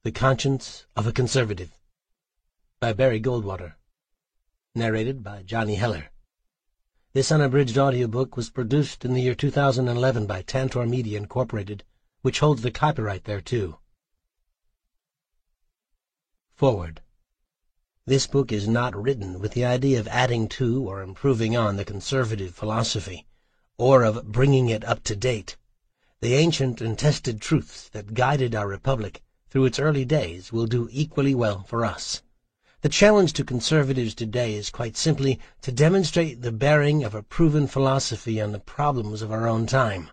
The Conscience of a Conservative by Barry Goldwater. Narrated by Johnny Heller. This unabridged audiobook was produced in the year 2011 by Tantor Media Incorporated, which holds the copyright thereto. Forward. This book is not written with the idea of adding to or improving on the conservative philosophy, or of bringing it up to date. The ancient and tested truths that guided our republic through its early days will do equally well for us. The challenge to conservatives today is quite simply to demonstrate the bearing of a proven philosophy on the problems of our own time.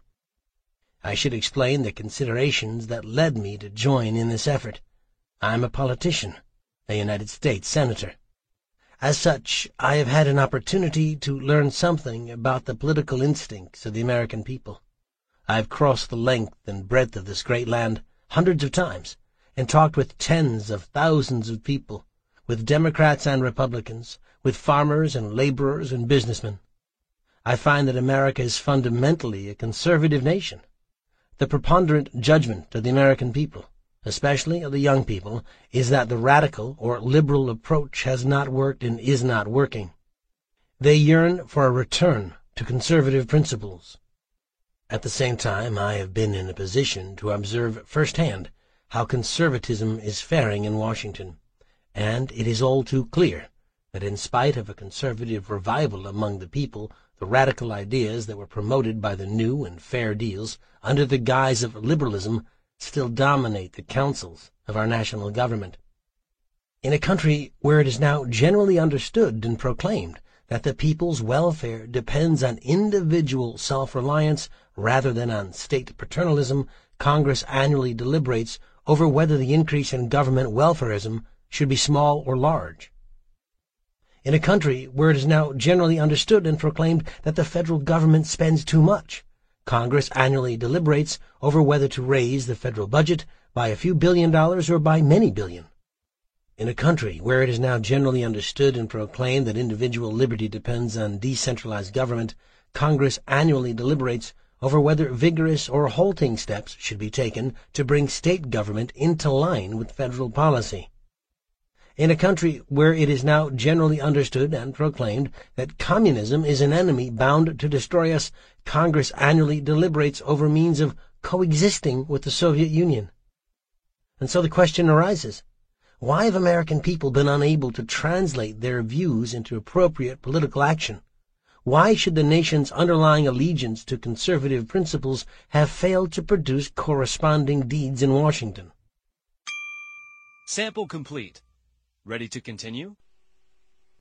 I should explain the considerations that led me to join in this effort. I'm a politician, a United States Senator. As such, I have had an opportunity to learn something about the political instincts of the American people. I've crossed the length and breadth of this great land hundreds of times and talked with tens of thousands of people, with Democrats and Republicans, with farmers and laborers and businessmen. I find that America is fundamentally a conservative nation. The preponderant judgment of the American people, especially of the young people, is that the radical or liberal approach has not worked and is not working. They yearn for a return to conservative principles. At the same time, I have been in a position to observe firsthand how conservatism is faring in Washington, and it is all too clear that in spite of a conservative revival among the people, the radical ideas that were promoted by the new and fair deals under the guise of liberalism still dominate the councils of our national government. In a country where it is now generally understood and proclaimed that the people's welfare depends on individual self-reliance rather than on state paternalism, Congress annually deliberates over whether the increase in government welfarism should be small or large. In a country where it is now generally understood and proclaimed that the federal government spends too much, Congress annually deliberates over whether to raise the federal budget by a few $1 billion or by many billion. In a country where it is now generally understood and proclaimed that individual liberty depends on decentralized government, Congress annually deliberates over whether vigorous or halting steps should be taken to bring state government into line with federal policy. In a country where it is now generally understood and proclaimed that communism is an enemy bound to destroy us, Congress annually deliberates over means of coexisting with the Soviet Union. And so the question arises, why have American people been unable to translate their views into appropriate political action? Why should the nation's underlying allegiance to conservative principles have failed to produce corresponding deeds in Washington? Sample complete. Ready to continue?